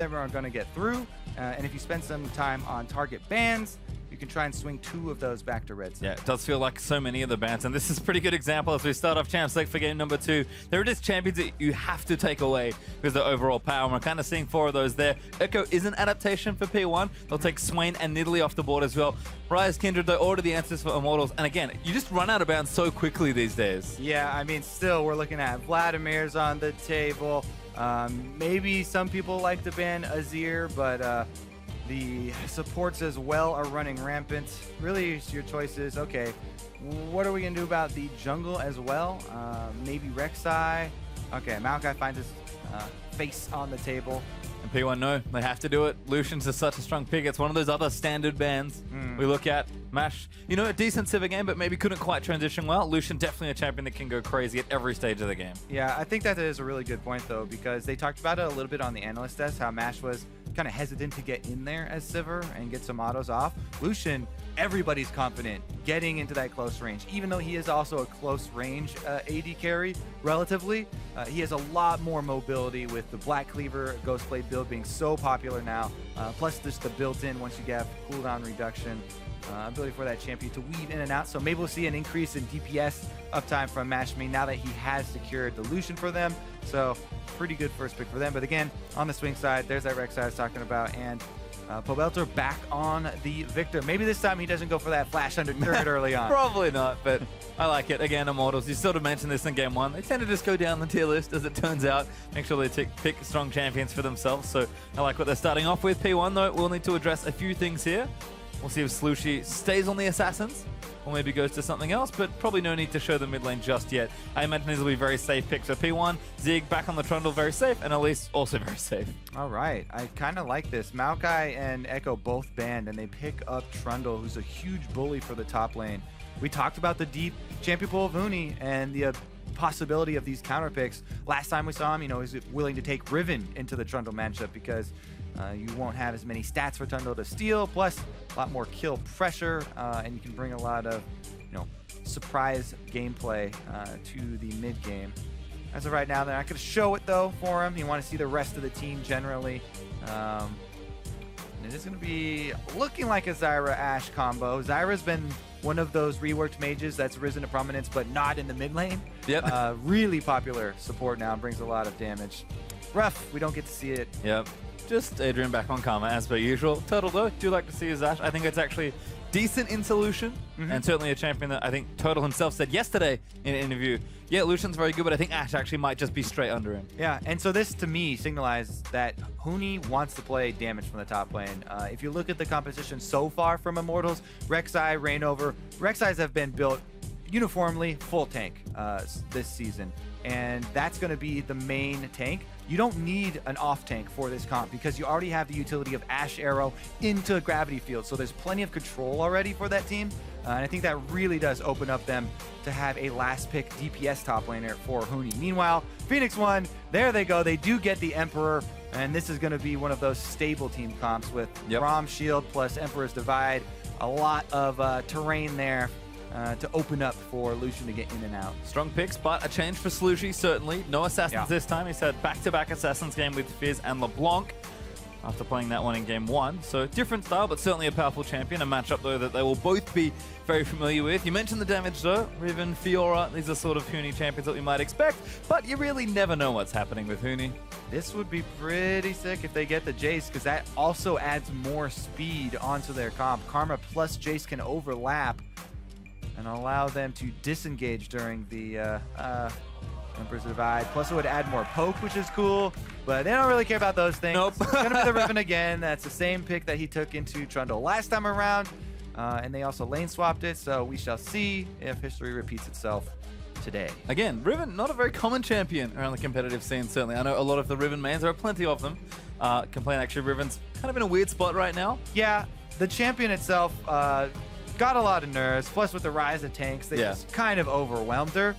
are going to get through. And if you spend some time on target bans, you can try and swing 2 of those back to red side. Yeah, it does feel like so many of the bans, and this is a pretty good example as we start off Champs League for game number 2. There are just champions that you have to take away because of the overall power, and we're kind of seeing 4 of those there. Echo is an adaptation for P1. They'll take Swain and Nidalee off the board as well. Rise, Kindred, though, order the answers for Immortals, and again, you just run out of bans so quickly these days. Yeah, I mean, still, we're looking at Vladimir's on the table. Maybe some people like to ban Azir, but the supports as well are running rampant. Really, your choice is, okay, what are we going to do about the jungle as well? Maybe Rek'Sai. Okay, Maokai finds his face on the table. And P1, no, they have to do it. Lucian's is such a strong pick. It's one of those other standard bans we look at. Mash, you know, a decent Civ game, but maybe couldn't quite transition well. Lucian, definitely a champion that can go crazy at every stage of the game. Yeah, I think that is a really good point, though, because they talked about it a little bit on the analyst test, how Mash was kind of hesitant to get in there as Sivir and get some autos off. Lucian, everybody's confident getting into that close range, even though he is also a close range AD carry relatively. He has a lot more mobility with the Black Cleaver Ghostblade build being so popular now, plus just the built-in, once you get cooldown reduction, ability for that champion to weave in and out. So maybe we'll see an increase in DPS uptime from Mashme now that he has secured the Lucian for them. So pretty good first pick for them. But again, on the swing side, there's that Rek'Sai I was talking about, and Pobelter back on the Viktor. Maybe this time he doesn't go for that flash under turret early on. Probably not, but I like it. Again, Immortals, you sort of mentioned this in game 1. They tend to just go down the tier list, as it turns out. Make sure they pick strong champions for themselves. So I like what they're starting off with. P1, though, we'll need to address a few things here. We'll see if Slooshi stays on the Assassins, or maybe goes to something else, but probably no need to show the mid lane just yet. I imagine these will be very safe picks. So P1, Zig back on the Trundle, very safe, and Elise also very safe. All right, I kind of like this. Maokai and Echo both banned, and they pick up Trundle, who's a huge bully for the top lane. We talked about the deep champion pool of Huni and the possibility of these counter picks. Last time we saw him, you know, he's willing to take Riven into the Trundle matchup because you won't have as many stats for Trundle to steal, plus a lot more kill pressure, and you can bring a lot of, you know, surprise gameplay to the mid game. As of right now, they're not going to show it though for him. You want to see the rest of the team generally. And it is going to be looking like a Zyra Ashe combo. Zyra's been one of those reworked mages that's risen to prominence, but not in the mid lane. Yep. Really popular support now, brings a lot of damage. Rough, we don't get to see it. Yep. Just Adrian back on Karma as per usual. Turtle though, do like to see his Ashe. I think it's actually decent in Lucian, and certainly a champion that I think Turtle himself said yesterday in an interview, yeah, Lucian's very good, but I think Ashe actually might just be straight under him. Yeah, and so this to me signalizes that Huni wants to play damage from the top lane. If you look at the composition so far from Immortals, Rek'Sai, ReignOver, Rek'Sais have been built uniformly full tank this season, and that's going to be the main tank. You don't need an off tank for this comp because you already have the utility of Ashe Arrow into Gravity Field, so there's plenty of control already for that team, and I think that really does open up them to have a last pick DPS top laner for Huni. Meanwhile, Phoenix1, there they go, they do get the Emperor, and this is going to be one of those stable team comps with Braum Shield plus Emperor's Divide, a lot of terrain there to open up for Lucian to get in and out. Strong picks, but a change for Slooshi, certainly. No Assassins this time. He's had back-to-back Assassins game with Fizz and LeBlanc after playing that one in game 1. So different style, but certainly a powerful champion. A matchup, though, that they will both be very familiar with. You mentioned the damage, though. Riven, Fiora, these are sort of Huni champions that we might expect, but you really never know what's happening with Huni. This would be pretty sick if they get the Jace, because that also adds more speed onto their comp. Karma plus Jace can overlap and allow them to disengage during the Emperor's Divide. Plus it would add more poke, which is cool, but they don't really care about those things. Nope. It's gonna be the Riven again. That's the same pick that he took into Trundle last time around, and they also lane swapped it, so we shall see if history repeats itself today. Again, Riven, not a very common champion around the competitive scene, certainly. I know a lot of the Riven mains, there are plenty of them. Complain actually Riven's kind of in a weird spot right now. Yeah, the champion itself got a lot of nerfs, plus with the rise of tanks, they just kind of overwhelmed her.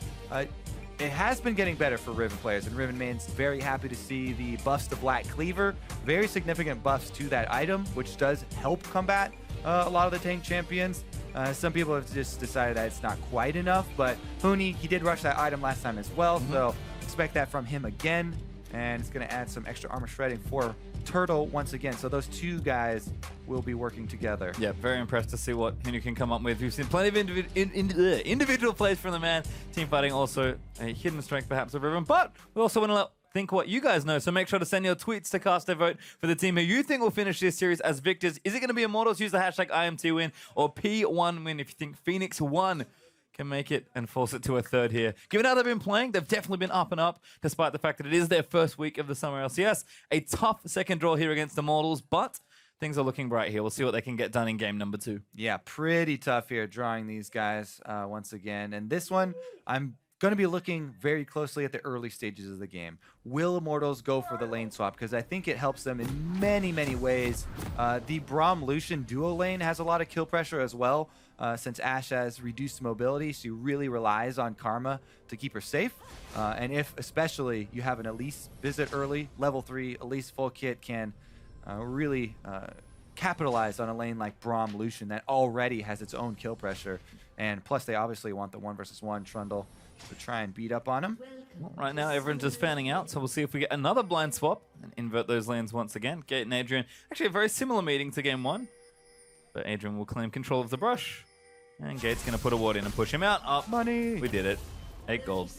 It has been getting better for Riven players, and Riven mains very happy to see the buffs to Black Cleaver. Very significant buffs to that item, which does help combat a lot of the tank champions. Some people have just decided that it's not quite enough, but Huni, he did rush that item last time as well, so expect that from him again. and it's going to add some extra armor shredding for Turtle once again. So those two guys will be working together. Yeah, very impressed to see what Huni can come up with. We've seen plenty of individual plays from the man. Team fighting also a hidden strength perhaps of Riven, but we also want to think what you guys know. So make sure to send your tweets to cast a vote for the team who you think will finish this series as victors. Is it going to be Immortals? Use the hashtag IMT win or P1 win if you think Phoenix1 can make it and force it to a third here. Given how they've been playing, they've definitely been up and up, despite the fact that it is their first week of the summer LCS. A tough second draw here against Immortals, but things are looking bright here. We'll see what they can get done in game number 2. Yeah, pretty tough here drawing these guys once again. And this one, I'm going to be looking very closely at the early stages of the game. Will Immortals go for the lane swap? Because I think it helps them in many, many ways. The Braum Lucian duo lane has a lot of kill pressure as well. Since Ashe has reduced mobility, she really relies on Karma to keep her safe. And if especially you have an Elise visit early, level 3 Elise full kit can really capitalize on a lane like Braum Lucian that already has its own kill pressure. And plus they obviously want the 1 versus 1 Trundle to try and beat up on him. Well, right now everyone's just fanning out, so we'll see if we get another blind swap and invert those lanes once again. Gate and Adrian, actually a very similar meeting to game 1, but Adrian will claim control of the brush. And Gate's going to put a ward in and push him out. Up. Money. We did it. 8 gold.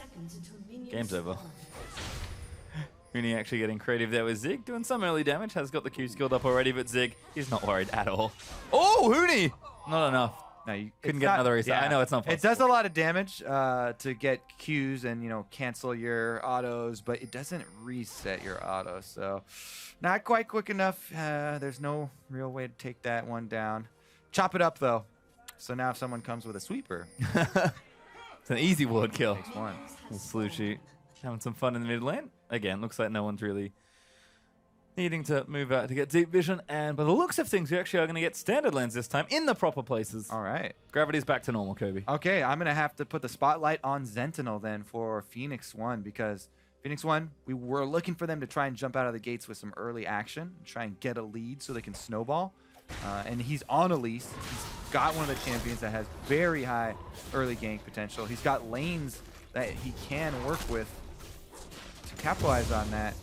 Game's over. Huni actually getting creative there with Zig. Doing some early damage. Has got the Q skilled up already, but Zig, he's not worried at all. Oh, Huni! Not enough. No, you couldn't get another reset. Yeah, I know it's not possible. It does a lot of damage to get Qs and, you know, cancel your autos, but it doesn't reset your autos. So not quite quick enough. There's no real way to take that one down. Chop it up, though. So now if someone comes with a sweeper, it's an easy ward kill. Takes one. Slooshi having some fun in the mid lane. Again, looks like no one's really needing to move out to get deep vision. And by the looks of things, we actually are going to get standard lanes this time in the proper places. All right. Gravity's back to normal, Kobe. Okay, I'm going to have to put the spotlight on Zentinel then for Phoenix1, because Phoenix1, we were looking for them to try and jump out of the gates with some early action, try and get a lead so they can snowball. And he's on Elise. He's got one of the champions that has very high early gank potential. He's got lanes that he can work with to capitalize on that.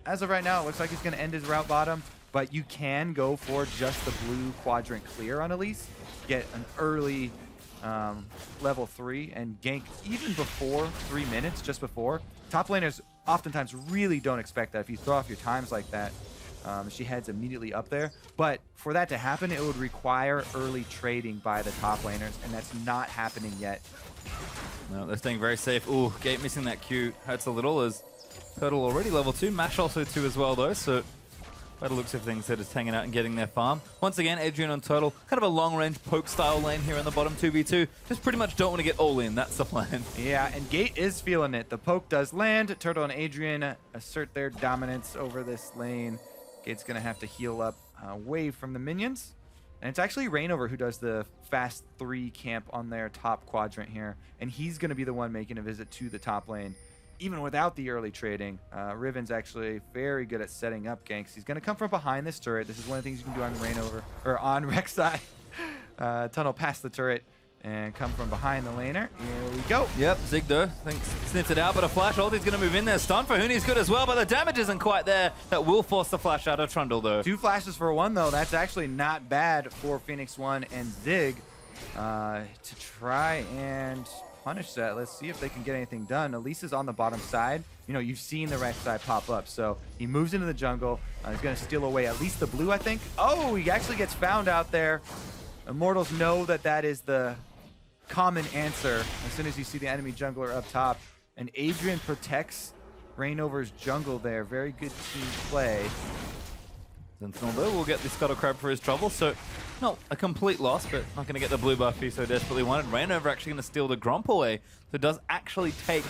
As of right now, it looks like he's going to end his route bottom, but you can go for just the blue quadrant clear on Elise, get an early level 3 and gank even before 3 minutes, just before. Top laners oftentimes really don't expect that. If you throw off your times like that, she heads immediately up there. But for that to happen, it would require early trading by the top laners, and that's not happening yet. No, they're staying very safe. Ooh, Gate missing that Q hurts a little as Turtle already level 2. Mash also 2 as well, though, so by the looks of things, they're just hanging out and getting their farm. Once again, Adrian on Turtle, kind of a long-range poke-style lane here in the bottom 2v2. Just pretty much don't want to get all in. That's the plan. Yeah, and Gate is feeling it. The poke does land. Turtle and Adrian assert their dominance over this lane. Gate's going to have to heal up away from the minions. And it's actually ReignOver who does the fast 3 camp on their top quadrant here. And he's going to be the one making a visit to the top lane, even without the early trading. Riven's actually very good at setting up ganks. He's going to come from behind this turret. This is one of the things you can do on ReignOver, or on Rek'Sai. Tunnel past the turret and come from behind the laner. Here we go. Yep, Zig though, sniffed it out, but a flash ult is going to move in there. Stun for Huni's good as well, but the damage isn't quite there. That will force the flash out of Trundle though. 2 flashes for 1 though. That's actually not bad for Phoenix1 and Zig to try and punish that. Let's see if they can get anything done. Elise is on the bottom side. You know, you've seen the Rek'Sai pop up, so he moves into the jungle. He's going to steal away at least the blue, I think. Oh, he actually gets found out there. Immortals know that that is the common answer as soon as you see the enemy jungler up top. And Adrian protects ReignOver's jungle there. Very good team play. Zentinel though will get the Scuttle Crab for his trouble, so not a complete loss, but not going to get the blue buff he so desperately wanted. ReignOver actually going to steal the Gromp away, so it does actually take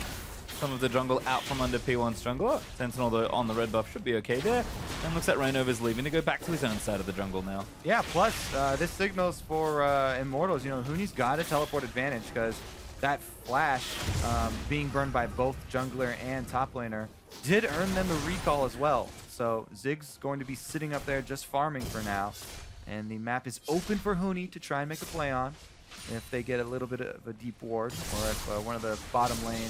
some of the jungle out from under P1's jungler. Zentinel though on the red buff should be okay there, and looks like ReignOver's leaving to go back to his own side of the jungle now. Yeah, plus this signals for Immortals, you know, Huni's got a teleport advantage because that flash being burned by both jungler and top laner did earn them a recall as well. So Zig's going to be sitting up there just farming for now. And the map is open for Huni to try and make a play on if they get a little bit of a deep ward, or if one of the bottom lane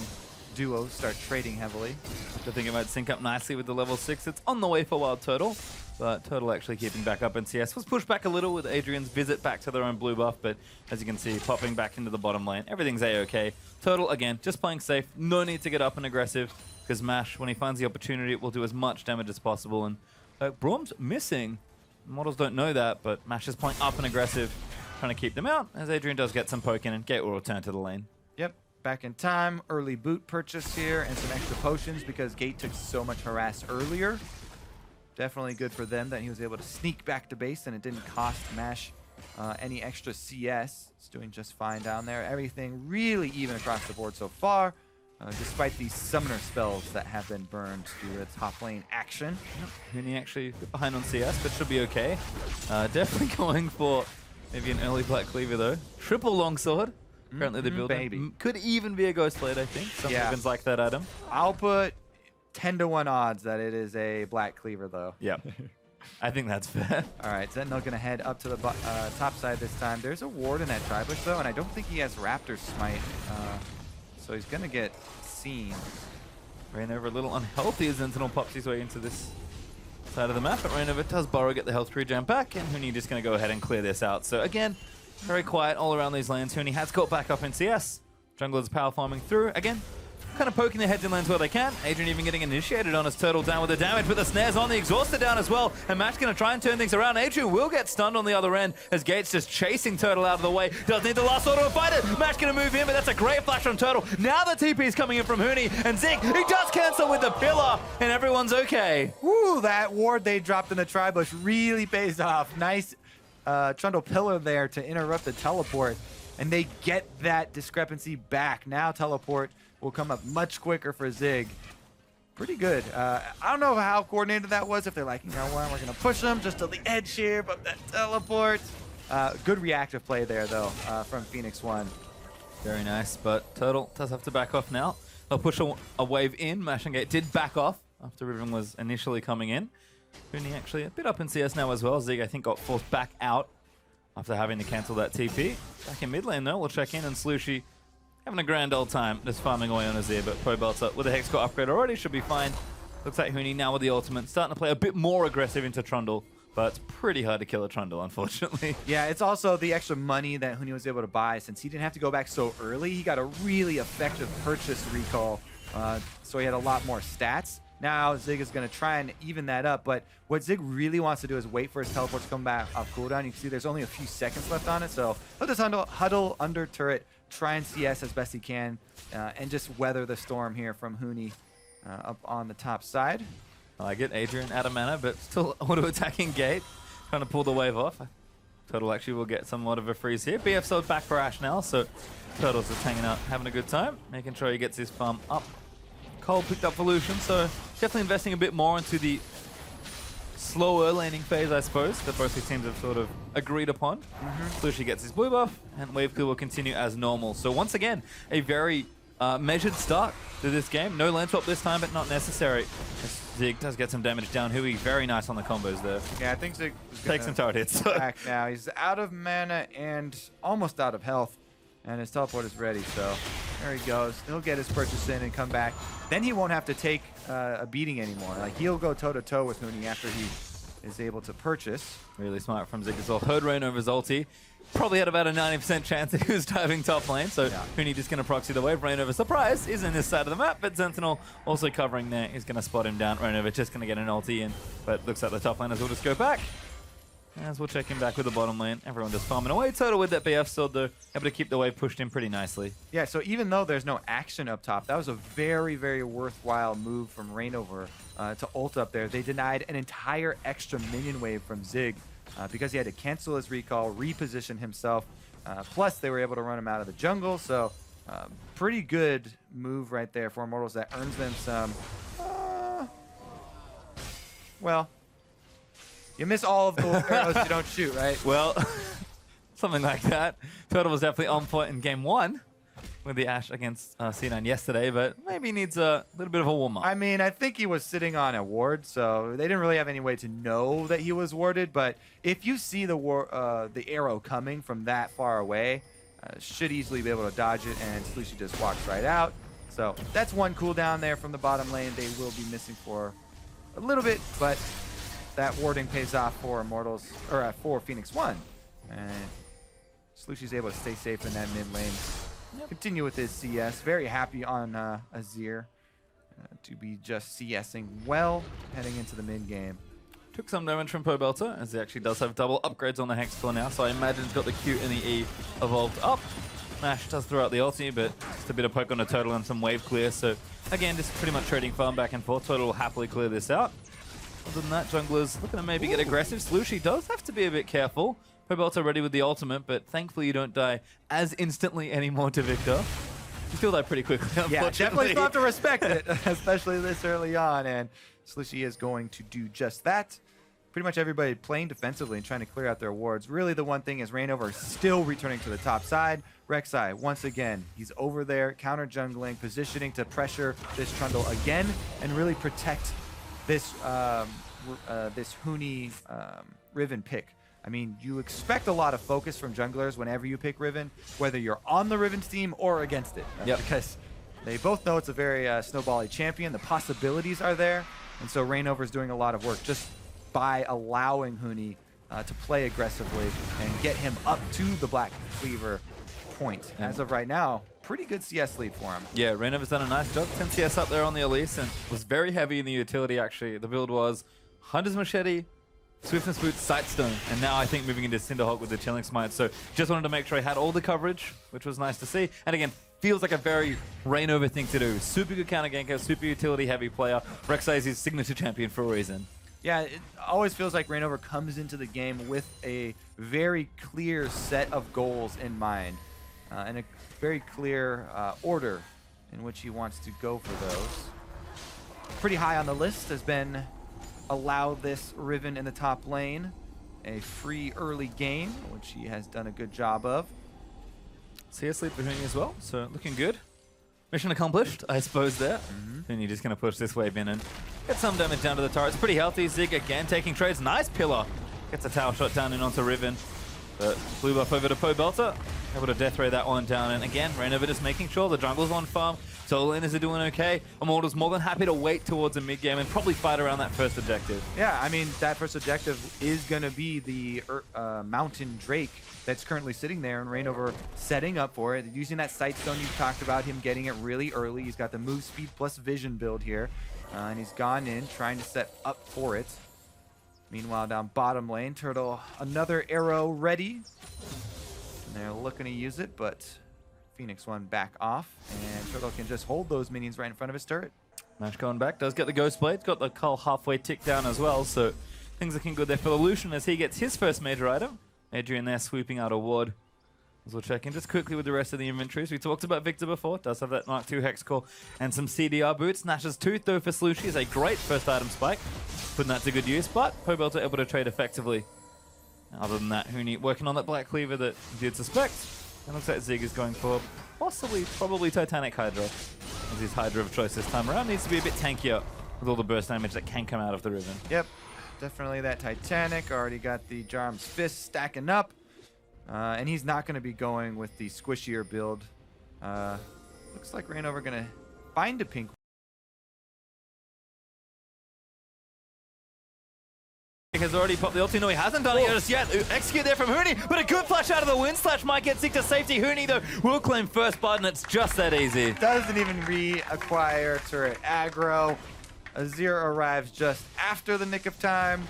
duos start trading heavily. I think it might sync up nicely with the level 6. It's on the way for WildTurtle, but Turtle actually keeping back up in CS. Was pushed back a little with Adrian's visit back to their own blue buff, but as you can see, popping back into the bottom lane. Everything's A-okay. Turtle, again, just playing safe. No need to get up and aggressive, because Mash, when he finds the opportunity, will do as much damage as possible. And Braum's missing. Models don't know that, but Mash is playing up and aggressive, trying to keep them out, as Adrian does get some poke in, and Gate will return to the lane. Yep, back in time. Early boot purchase here and some extra potions because Gate took so much harass earlier. Definitely good for them that he was able to sneak back to base and it didn't cost Mash any extra CS. It's doing just fine down there. Everything really even across the board so far, despite these summoner spells that have been burned due to top lane action. Huni actually a bit behind on CS, but should be okay. Definitely going for maybe an early Black Cleaver though. Triple longsword. Currently the building. Could even be a Ghost Blade, I think. Some Rivens like that item. I'll put 10-to-1 odds that it is a Black Cleaver though. Yep. I think that's fair. All right, Zentinel gonna head up to the top side this time. There's a ward in that Tribush though, and I don't think he has Raptor Smite. So he's gonna get seen. ReignOver a little unhealthy as Zentinel pops his way into this side of the map, but ReignOver does borrow, get the health regen back, and Huni just gonna go ahead and clear this out. So again, very quiet all around these lanes. Huni has got back up in CS. Junglers power farming through. Again, kind of poking their heads in lanes where they can. Adrian even getting initiated on his Turtle down with the damage, but the snares on the Exhauster down as well. And Mash going to try and turn things around. Adrian will get stunned on the other end as Gates just chasing Turtle out of the way. Does need the last order to fight it. Mash going to move in, but that's a great flash from Turtle. Now the TP is coming in from Huni, and Zig, he does cancel with the pillar, and everyone's okay. Woo, that ward they dropped in the Tribush really pays off. Nice Trundle pillar there to interrupt the teleport, and they get that discrepancy back. Now teleport will come up much quicker for Zig. Pretty good. I don't know how coordinated that was, if they're like, you know what, we're going to push them just to the edge here, but that teleport. Good reactive play there, though, from Phoenix1. Very nice, but Turtle does have to back off now. They'll push a wave in. Mash and Gate did back off after Riven was initially coming in. Huni actually a bit up in CS now as well. Zig, I think, got forced back out after having to cancel that TP. Back in mid lane, though, we'll check in, and Slooshi having a grand old time just farming away on Azir, but Pobelter with a Hex Core upgrade already should be fine. Looks like Huni now with the ultimate, starting to play a bit more aggressive into Trundle, but it's pretty hard to kill a Trundle, unfortunately. Yeah, it's also the extra money that Huni was able to buy. Since he didn't have to go back so early, he got a really effective purchase recall, so he had a lot more stats. Now Zig is going to try and even that up, but what Zig really wants to do is wait for his teleport to come back off cooldown. You can see there's only a few seconds left on it, so he'll just huddle under turret, try and CS as best he can, and just weather the storm here from Huni up on the top side. I like it. Adrian out of mana, but still auto-attacking Gate, trying to pull the wave off. Turtle actually will get somewhat of a freeze here. BF sold back for Ashe now, so Turtle's just hanging out, having a good time, making sure he gets his farm up. Cole picked up for Lucian, so definitely investing a bit more into the slower laning phase, I suppose, that both these teams have sort of agreed upon. Slooshi gets his blue buff, and wave clear will continue as normal. So once again, a very measured start to this game. No lane swap this time, but not necessary. Zig does get some damage down. Huey, very nice on the combos there. Yeah, I think Zig takes some turret hits. Back now. He's out of mana and almost out of health, and his teleport is ready, so there he goes. He'll get his purchase in and come back. Then he won't have to take a beating anymore. Like, he'll go toe-to-toe with Huni after he is able to purchase. Really smart from Zig as well. Heard ReignOver's ulti. Probably had about a 90% chance that he was diving top lane, so yeah. Huni just going to proxy the wave. ReignOver, surprise, is in this side of the map, but Zentinel also covering there. He's going to spot him down. ReignOver just going to get an ulti in, but looks like the top laners will just go back. As we'll check him back with the bottom lane. Everyone just farming away. Turtle with that BF sword, though, able to keep the wave pushed in pretty nicely. Yeah, so even though there's no action up top, that was a very, very worthwhile move from ReignOver to ult up there. They denied an entire extra minion wave from Zig because he had to cancel his recall, reposition himself. Plus, they were able to run him out of the jungle. So, pretty good move right there for Immortals that earns them some... well... You miss all of the arrows you don't shoot, right? Well, something like that. Turtle was definitely on point in game 1 with the Ashe against C9 yesterday, but maybe needs a little bit of a warm-up. I mean, I think he was sitting on a ward, so they didn't really have any way to know that he was warded, but if you see the arrow coming from that far away, should easily be able to dodge it, and Slooshi just walks right out. So that's one cooldown there from the bottom lane. They will be missing for a little bit, but that warding pays off for Immortals, or for Phoenix1. And Slooshi's able to stay safe in that mid lane. Continue with his CS. Very happy on Azir to be just CSing well heading into the mid game. Took some damage from Pobelter, as he actually does have double upgrades on the Hex core now, so I imagine he's got the Q and the E evolved up. Nash does throw out the ulti, but just a bit of poke on a Turtle and some wave clear, so again, just pretty much trading farm back and forth. Turtle will happily clear this out. Other than that, junglers looking to maybe get aggressive. Slooshi does have to be a bit careful. Pobelter ready with the ultimate, but thankfully you don't die as instantly anymore to Viktor. You still die pretty quickly, unfortunately. Yeah, definitely still have to respect it, especially this early on, and Slooshi is going to do just that. Pretty much everybody playing defensively and trying to clear out their wards. Really the one thing is ReignOver still returning to the top side. Rek'Sai, once again, he's over there, counter jungling, positioning to pressure this Trundle again and really protect this this Huni Riven pick. I mean, you expect a lot of focus from junglers whenever you pick Riven, whether you're on the Riven team or against it. Because they both know it's a very snowbally champion. The possibilities are there. And so ReignOver is doing a lot of work just by allowing Huni to play aggressively and get him up to the Black Cleaver point. As of right now, pretty good CS lead for him. Yeah, ReignOver's done a nice job. 10 CS up there on the Elise and was very heavy in the utility, actually. The build was Hunter's Machete, Swiftness Boot, Sightstone, and now I think moving into Cinderhawk with the Chilling Smite. So just wanted to make sure I had all the coverage, which was nice to see. And again, feels like a very ReignOver thing to do. Super good counter ganker, super utility heavy player. Rek'Sai is his signature champion for a reason. Yeah, it always feels like ReignOver comes into the game with a very clear set of goals in mind and a very clear order in which he wants to go for those. Pretty high on the list has been allow this Riven in the top lane a free early game, which he has done a good job of. CS lead for Huni as well, so looking good. Mission accomplished, I suppose, there. Huni just going to push this wave in and get some damage down to the turret. It's pretty healthy. Zig again taking trades. Nice pillar. Gets a tower shot down in onto Riven. But blue buff over to Pobelter. Able to death ray that one down. And again, ReignOver just making sure the jungle's on farm. Solo laners are doing okay. Immortals more than happy to wait towards a mid game and probably fight around that first objective. Yeah, I mean, that first objective is going to be the Mountain Drake that's currently sitting there, and ReignOver setting up for it. Using that Sightstone you talked about, him getting it really early. He's got the move speed plus vision build here, and he's gone in trying to set up for it. Meanwhile, down bottom lane, Turtle, another arrow ready. And they're looking to use it, but Phoenix1 back off, and Turtle can just hold those minions right in front of his turret. Nash going back, does get the Ghost Blade, got the Cull halfway ticked down as well, so things looking good there for the Lucian as he gets his first major item. Adrian there sweeping out a ward. As we'll check in just quickly with the rest of the inventories. We talked about Viktor before, does have that Mark II Hex Core and some CDR boots. Nash's Tooth though for Slooshi is a great first item spike, putting that to good use, but Pobelter able to trade effectively. Other than that, Huni working on that Black Cleaver that he did suspect. And looks like Zig is going for possibly, probably Titanic Hydra. As his Hydra of choice this time around needs to be a bit tankier with all the burst damage that can come out of the Riven. Yep, definitely that Titanic. Already got the Jarm's Fist stacking up. And he's not going to be going with the squishier build. Looks like ReignOver going to find a pink. Has already popped the ulti. No, he hasn't done it just yet. Execute there from Huni, but a good flash out of the wind slash might get Zig to safety. Huni, though, will claim first blood, and it's just that easy. Doesn't even reacquire turret aggro. Azir arrives just after the nick of time,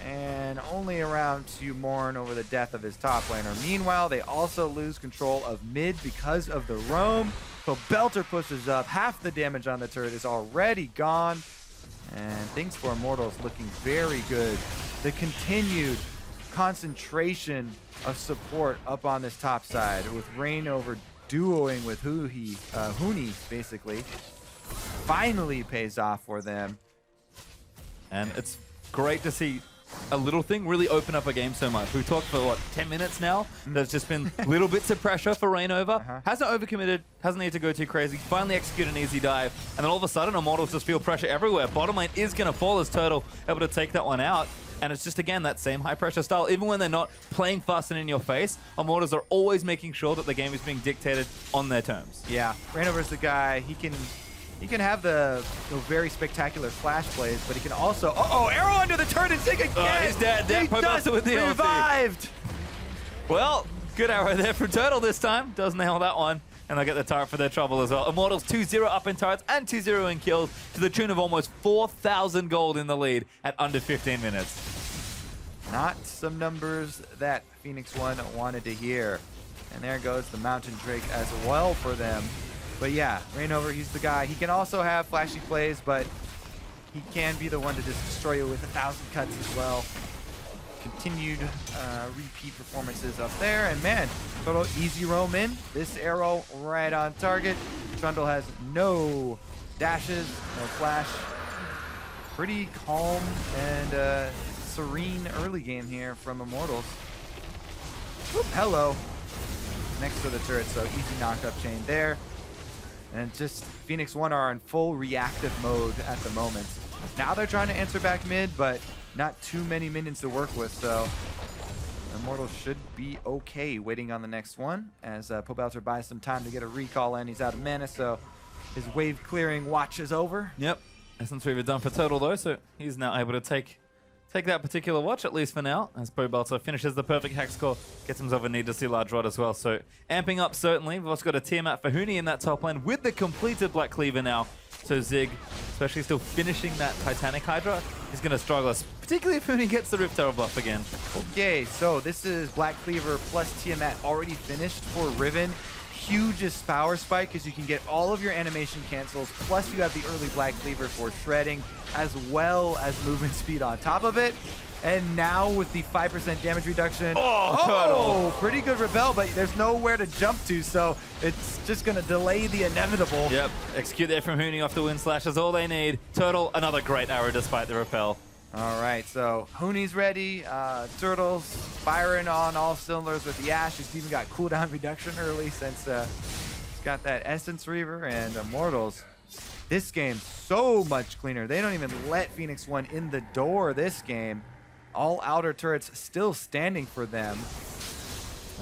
and only around to mourn over the death of his top laner. Meanwhile, they also lose control of mid because of the roam. Pobelter pushes up. Half the damage on the turret is already gone. And things for Immortals looking very good. The continued concentration of support up on this top side with ReignOver duoing with Huni, basically, finally pays off for them. And it's great to see a little thing really open up a game so much. We've talked for, what, 10 minutes now? There's just been little bits of pressure for ReignOver. Hasn't overcommitted, hasn't needed to go too crazy. Finally execute an easy dive. And then all of a sudden, Immortals just feel pressure everywhere. Bottom lane is going to fall as Turtle able to take that one out. And it's just, again, that same high-pressure style. Even when they're not playing fast and in your face, Immortals are always making sure that the game is being dictated on their terms. Yeah, ReignOver's the guy. He can have the very spectacular flash plays, but he can also... Oh, arrow under the turret and sink again! He's dead. He Pobelter with the revived! Well, good arrow there from Turtle this time. Does nail that one. And they'll get the turret for their trouble as well. Immortals 2-0 up in turrets and 2-0 in kills to the tune of almost 4,000 gold in the lead at under 15 minutes. Not some numbers that Phoenix1 wanted to hear. And there goes the Mountain Drake as well for them. But yeah, ReignOver, he's the guy. He can also have flashy plays, but he can be the one to just destroy you with 1,000 cuts as well. Continued repeat performances up there, and man, total easy roam in. This arrow right on target. Trundle has no dashes, no flash. Pretty calm and serene early game here from Immortals. Whoop, hello. Next to the turret, so easy knock-up chain there. And just Phoenix1 are in full reactive mode at the moment. Now they're trying to answer back mid, but not too many minions to work with, so Immortals should be okay waiting on the next one as Pobelter buys some time to get a recall in. He's out of mana, so his wave clearing watch is over. Yep. Essence Reaver done for Turtle though, so he's now able to take that particular watch, at least for now, as Pobelter finishes the perfect hack score, gets himself a needlessly large rod as well. So amping up certainly. We've also got a tier map for Huni in that top lane with the completed Black Cleaver now. So Zig, especially still finishing that Titanic Hydra, is going to struggle, particularly if Huni gets the Rift-Terror buff again. Okay, so this is Black Cleaver plus Tiamat already finished for Riven. Hugest power spike because you can get all of your animation cancels, plus you have the early Black Cleaver for shredding, as well as movement speed on top of it. And now with the 5% damage reduction, pretty good Rebel, but there's nowhere to jump to, so it's just going to delay the inevitable. Yep, execute there from Huni off the wind slash is all they need. Turtle, another great arrow despite the repel. All right, so Huni's ready. Turtle's firing on all cylinders with the Ashe. He's even got cooldown reduction early since he's got that Essence Reaver, and Immortals. This game so much cleaner. They don't even let Phoenix1 in the door this game. All outer turrets still standing for them.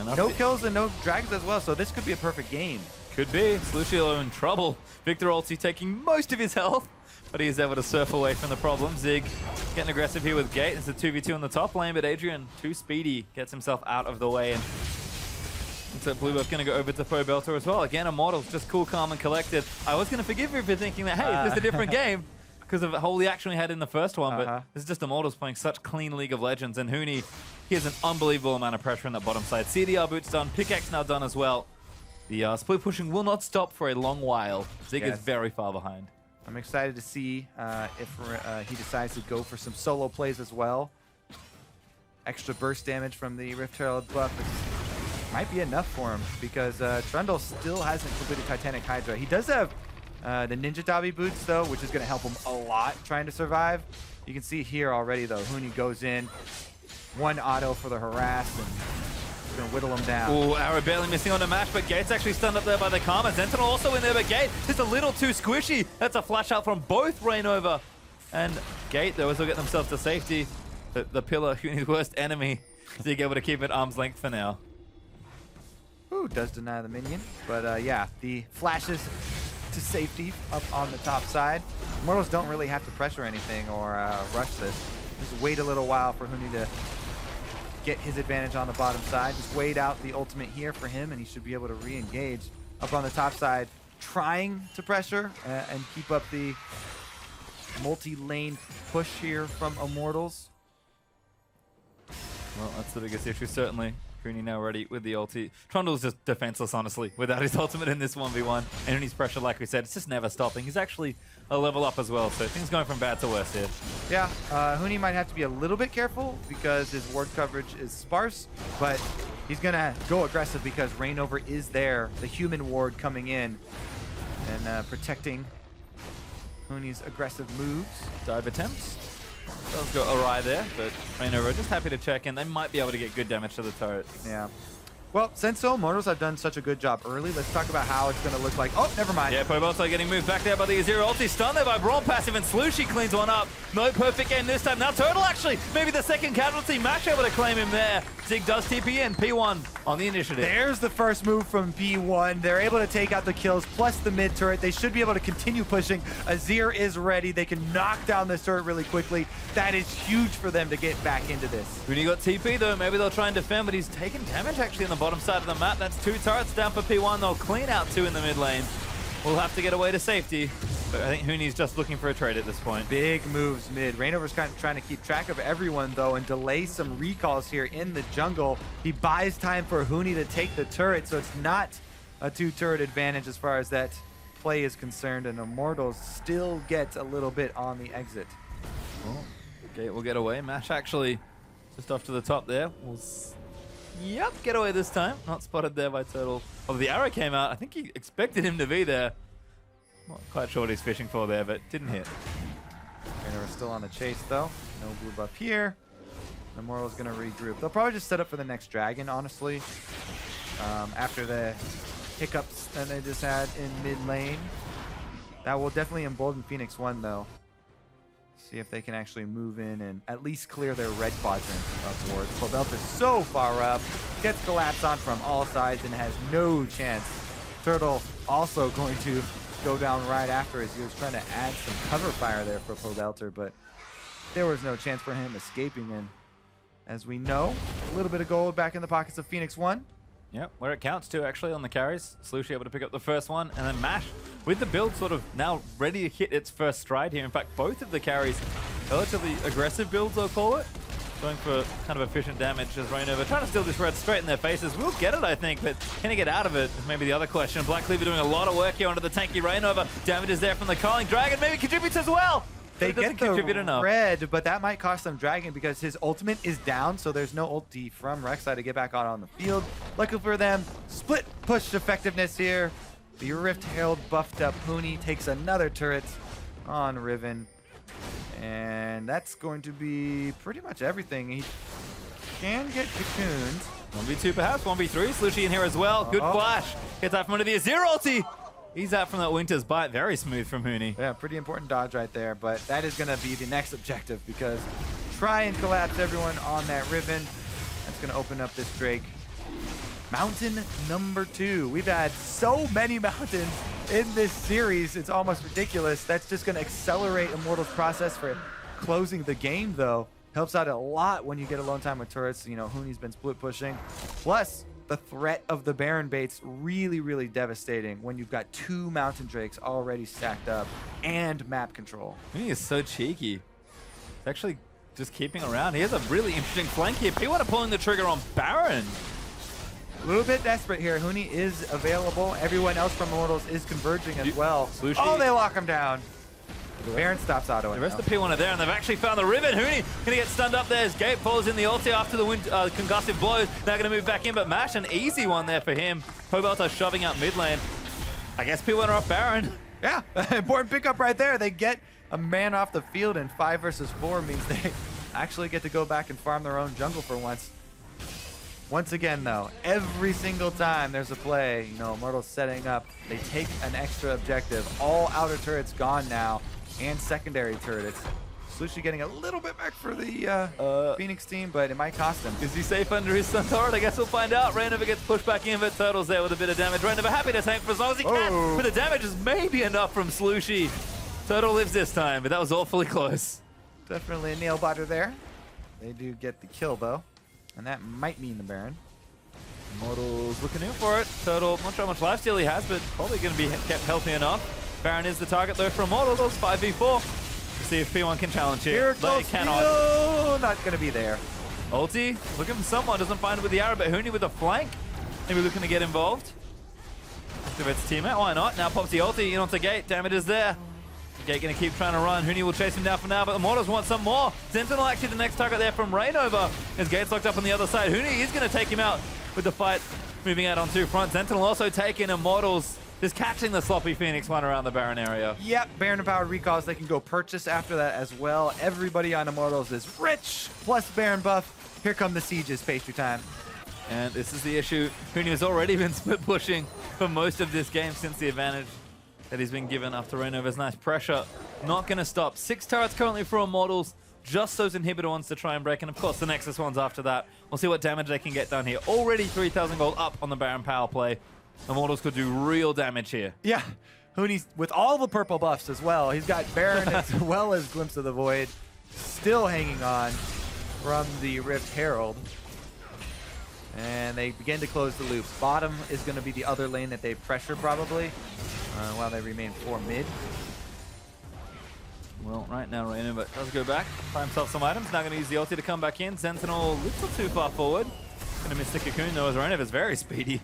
No kills and no dragons as well, so this could be a perfect game. Could be. Slooshi in trouble. Viktor ulti taking most of his health, but he is able to surf away from the problem. Zig getting aggressive here with Gate. It's a 2v2 on the top lane, but Adrian, too speedy, gets himself out of the way. And so Blue Buff going to go over to Pobelter as well. Again, Immortals just cool, calm, and collected. I was going to forgive you for thinking that, hey, this is a different game, because of all the action we had in the first one, but this is just Immortals playing such clean League of Legends, and Huni, he has an unbelievable amount of pressure in that bottom side. CDR boot's done, pickaxe now done as well. The split pushing will not stop for a long while. Zig is very far behind. I'm excited to see if he decides to go for some solo plays as well. Extra burst damage from the Rift-Terror buff might be enough for him, because Trundle still hasn't completed Titanic Hydra. He does have the Ninja Dabi boots, though, which is going to help him a lot trying to survive. You can see here already, though, Huni goes in, one auto for the harass, and he's going to whittle him down. Ooh, arrow barely missing on the match, but Gate's actually stunned up there by the Karma. Zentinel also in there, but Gate just a little too squishy. That's a flash out from both ReignOver and Gate. They also get themselves to safety. The pillar, Huni's worst enemy, Zig able to keep it arm's length for now. Ooh, does deny the minion, but yeah, the flashes to safety up on the top side. Immortals don't really have to pressure anything or rush this. Just wait a little while for Huni to get his advantage on the bottom side. Just wait out the ultimate here for him, and he should be able to re-engage up on the top side, trying to pressure and keep up the multi-lane push here from Immortals. Well, that's the biggest issue, certainly. Huni now ready with the ulti. Trundle's just defenseless, honestly, without his ultimate in this 1v1. And Huni's pressure, like we said, it's just never stopping. He's actually a level up as well, so things going from bad to worse here. Yeah, Huni might have to be a little bit careful because his ward coverage is sparse, but he's going to go aggressive because ReignOver is there, the human ward coming in and protecting Huni's aggressive moves. Dive attempts. Does go awry there, but ReignOver just happy to check in. They might be able to get good damage to the turret. Yeah. Well, since so Immortals have done such a good job early, let's talk about how it's going to look like. Oh, never mind. Yeah, Pobelter getting moved back there by the Azir ulti. Stunned there by Braum passive, and Slooshi cleans one up. No perfect game this time. Now Turtle actually, maybe the second casualty. Mash able to claim him there. Zig does TP in. P1 on the initiative. There's the first move from P1. They're able to take out the kills plus the mid turret. They should be able to continue pushing. Azir is ready. They can knock down this turret really quickly. That is huge for them to get back into this. Huni got TP though. Maybe they'll try and defend, but he's taking damage actually on the bottom side of the map. That's 2 turrets down for P1. They'll clean out 2 in the mid lane. We'll have to get away to safety. But I think Huni's just looking for a trade at this point. Big moves mid. ReignOver's kind of trying to keep track of everyone though and delay some recalls here in the jungle. He buys time for Huni to take the turret, so it's not a 2-turret advantage as far as that play is concerned, and Immortals still get a little bit on the exit. Oh, Gate will get away. Mash actually just off to the top there. Yep, get away this time. Not spotted there by Turtle. Oh, the arrow came out. I think he expected him to be there. Not quite sure what he's fishing for there, but didn't hit. ReignOver's still on the chase though. No blue buff here. Immortal's gonna regroup. They'll probably just set up for the next dragon, honestly. After the hiccups that they just had in mid lane. That will definitely embolden Phoenix1 though. See if they can actually move in and at least clear their red quadrant of wards. Pobelter so far up, gets collapsed on from all sides and has no chance. Turtle also going to go down right after as he was trying to add some cover fire there for Pobelter, but there was no chance for him escaping. And as we know, a little bit of gold back in the pockets of Phoenix1. Yep, where it counts too, actually, on the carries. Slooshi able to pick up the first one, and then Mash, with the build sort of now ready to hit its first stride here. In fact, both of the carries, relatively aggressive builds, I'll call it. Going for kind of efficient damage as ReignOver trying to steal this red straight in their faces. We'll get it, I think, but can he get out of it is maybe the other question. Black Cleaver doing a lot of work here onto the tanky ReignOver. Damage is there from the Calling Dragon, maybe contributes as well. They get the red, but that might cost them Dragon because his ultimate is down, so there's no ulti from Rek'Sai to get back out on the field. Lucky for them, split push effectiveness here. The Rift Herald buffed up Huni takes another turret on Riven. And that's going to be pretty much everything. He can get cocooned. 1v2 perhaps, 1v3. Slooshi in here as well. Good flash. Gets out from under the Azir ulti. He's out from that Winter's Bite. Very smooth from Huni. Yeah, pretty important dodge right there, but that is going to be the next objective because try and collapse everyone on that Riven. That's going to open up this Drake. Mountain number 2. We've had so many mountains in this series. It's almost ridiculous. That's just going to accelerate Immortals' process for closing the game, though. Helps out a lot when you get alone time with turrets. You know, Huni's been split pushing. Plus, the threat of the Baron bait's really, really devastating when you've got 2 Mountain Drakes already stacked up and map control. Huni is so cheeky. He's actually just keeping around. He has a really interesting flank here. P1 are pulling the trigger on Baron. A little bit desperate here. Huni is available. Everyone else from Immortals is converging as well. Slooshi. Oh, they lock him down. Baron stops autoing. The rest of P1 are there, and they've actually found the Riven. Huni gonna get stunned up there as Gate follows in the ulti after the concussive blows. Now gonna move back in, but Mash, an easy one there for him. Pobelter shoving out mid lane. I guess P1 are off Baron. Yeah, important pickup right there. They get a man off the field, and 5 versus 4 means they actually get to go back and farm their own jungle for once. Once again, though, every single time there's a play, you know, Immortals setting up, they take an extra objective. All outer turrets gone now, and secondary turrets. Slooshi getting a little bit back for the Phoenix team, but it might cost him. Is he safe under his sun turret? I guess we'll find out. ReignOver gets pushed back in, but Turtle's there with a bit of damage. ReignOver happy to tank for as long as he can, but the damage is maybe enough from Slooshi. Turtle lives this time, but that was awfully close. Definitely a nail biter there. They do get the kill, though, and that might mean the Baron. Immortals looking in for it. Turtle, not sure how much lifesteal he has, but probably going to be kept healthy enough. Baron is the target though for Immortals, 5v4. To see if P1 can challenge here. They cannot. Not going to be there. Ulti, looking for someone, doesn't find it with the arrow, but Huni with a flank. Maybe looking to get involved. Activates teammate, why not? Now pops the ulti in onto Gate, damage is there. Gate going to keep trying to run. Huni will chase him down for now, but Immortals want some more. Zentinel actually the next target there from ReignOver as Gate's locked up on the other side. Huni is going to take him out with the fight moving out on 2 front. Zentinel also taking Immortals just catching the sloppy Phoenix1 around the Baron area. Yep, Baron and Power recalls they can go purchase after that as well. Everybody on Immortals is rich, plus Baron buff. Here come the sieges, PastryTime. And this is the issue. Huni has already been split pushing for most of this game since the advantage that he's been given after ReignOver's nice pressure. Not going to stop. 6 turrets currently for Immortals. Just those inhibitor ones to try and break. And of course, the Nexus ones after that. We'll see what damage they can get done here. Already 3,000 gold up on the Baron power play. Immortals could do real damage here. Yeah, Huni's with all the purple buffs as well. He's got Baron as well as Glimpse of the Void. Still hanging on from the Rift Herald. And they begin to close the loop. Bottom is going to be the other lane that they pressure probably, while they remain 4 mid. Well, right now ReignOver does go back, buy himself some items. Now going to use the ulti to come back in. Zentinel a little too far forward. Going to miss the cocoon though, as ReignOver's very speedy.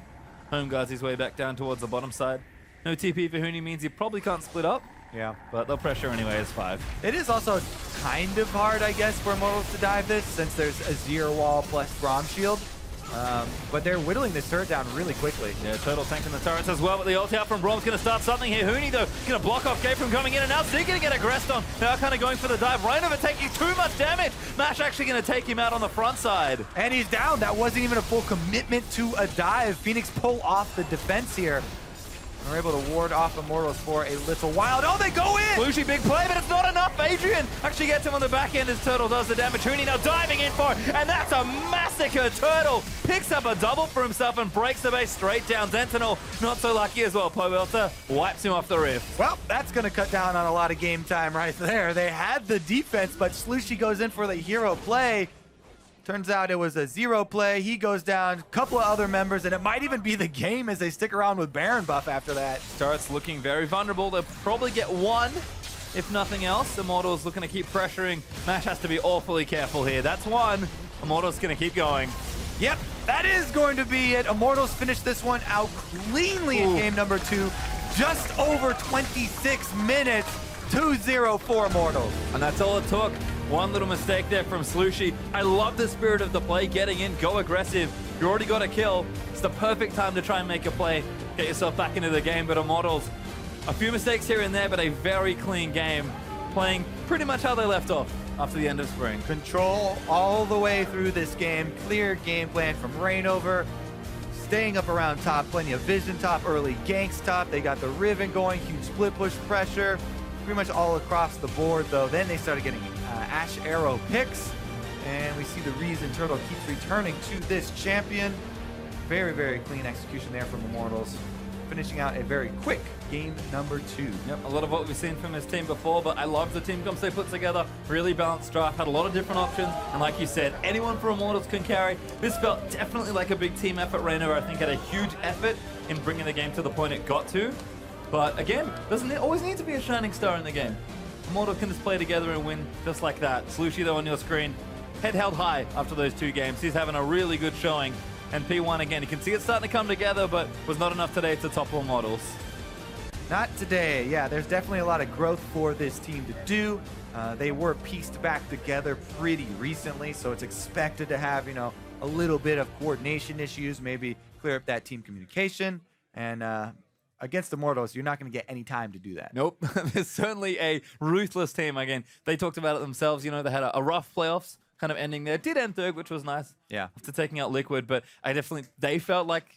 Home guards his way back down towards the bottom side. No TP for Huni means he probably can't split up. Yeah. But they'll pressure anyway as 5. It is also kind of hard, I guess, for Immortals to dive this, since there's Azir wall plus Braum shield. But they're whittling this turret down really quickly. Yeah, Turtle tanking the turrets as well, but the ulti out from Braum's going to start something here. Huni, though, going to block off Gate from coming in, and now Zig going to get aggressed on. Now kind of going for the dive. ReignOver taking too much damage. Mash actually going to take him out on the front side. And he's down. That wasn't even a full commitment to a dive. Phoenix pull off the defense here. We're able to ward off Immortals for a little while. Oh, they go in! Slooshi, big play, but it's not enough. Adrian actually gets him on the back end as Turtle does the damage. Huni now diving in for it, and that's a massacre. Turtle picks up a double for himself and breaks the base straight down. Zentinel not so lucky as well. Pobelter wipes him off the rift. Well, that's going to cut down on a lot of game time right there. They had the defense, but Slooshi goes in for the hero play. Turns out it was a 0 play. He goes down, a couple of other members, and it might even be the game as they stick around with Baron buff after that. Turret's looking very vulnerable. They'll probably get 1, if nothing else. Immortals looking to keep pressuring. Mash has to be awfully careful here. That's 1. Immortals going to keep going. Yep, that is going to be it. Immortals finish this one out cleanly in game number 2. Just over 26 minutes. 2-0 for Immortals. And that's all it took. One little mistake there from Slooshi. I love the spirit of the play, getting in, go aggressive. You already got a kill. It's the perfect time to try and make a play, get yourself back into the game. But Immortals, a few mistakes here and there, but a very clean game, playing pretty much how they left off after the end of spring. Control all the way through this game. Clear game plan from ReignOver. Staying up around top, plenty of vision top, early ganks top. They got the Riven going, huge split push pressure. Pretty much all across the board, though. Then they started getting Ashe arrow picks, and we see the reason Turtle keeps returning to this champion. Very, very clean execution there from Immortals, finishing out a very quick game number 2. Yep, a lot of what we've seen from his team before, but I love the team comps they put together. Really balanced draft, had a lot of different options, and like you said, anyone for Immortals can carry. This felt definitely like a big team effort. ReignOver, I think, had a huge effort in bringing the game to the point it got to. But again, doesn't it always need to be a shining star in the game? Immortals can just play together and win just like that. Slooshi, though, on your screen, head held high after those 2 games. He's having a really good showing. And P1, again, you can see it starting to come together, but was not enough today to topple Immortals. Not today. Yeah, there's definitely a lot of growth for this team to do. They were pieced back together pretty recently, so it's expected to have, you know, a little bit of coordination issues, maybe clear up that team communication. And against Immortals, you're not going to get any time to do that. Nope. There's certainly a ruthless team. Again, they talked about it themselves. You know, they had a rough playoffs kind of ending there. Did end third, which was nice. Yeah. After taking out Liquid, but they felt like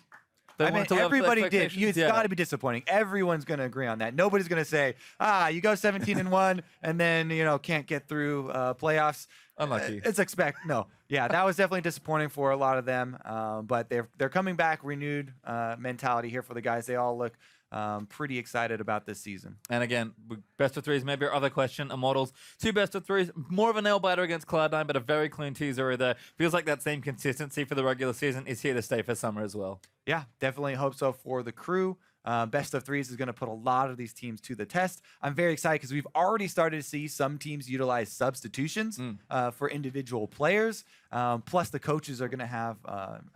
they wanted to live up to everybody did. expectations. It's got to be disappointing. Everyone's going to agree on that. Nobody's going to say, you go 17-1 and then, you know, can't get through playoffs. Unlucky. No. Yeah, that was definitely disappointing for a lot of them. But they're coming back, renewed mentality here for the guys. They all look pretty excited about this season. And again, best of 3s, maybe our other question. Immortals, 2 best of 3s, more of a nail biter against Cloud9, but a very clean teaser there. Feels like that same consistency for the regular season is here to stay for summer as well. Yeah, definitely hope so for the crew. Best of 3s is going to put a lot of these teams to the test. I'm very excited because we've already started to see some teams utilize substitutions for individual players. Plus, the coaches are going to have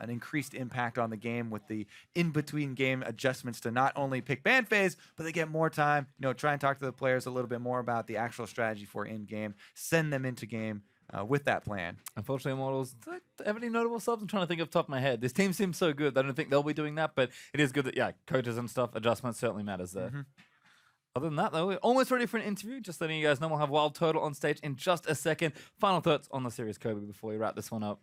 an increased impact on the game with the in-between game adjustments to not only pick ban phase, but they get more time. You know, try and talk to the players a little bit more about the actual strategy for in-game. Send them into game. with that plan. Unfortunately, Immortals, do they have any notable subs? I'm trying to think off the top of my head. This team seems so good. I don't think they'll be doing that, but it is good that, yeah, coaches and stuff, adjustments certainly matters there. Other than that, though, we're almost ready for an interview. Just letting you guys know, we'll have WildTurtle on stage in just a second. Final thoughts on the series, Kobe, before we wrap this one up.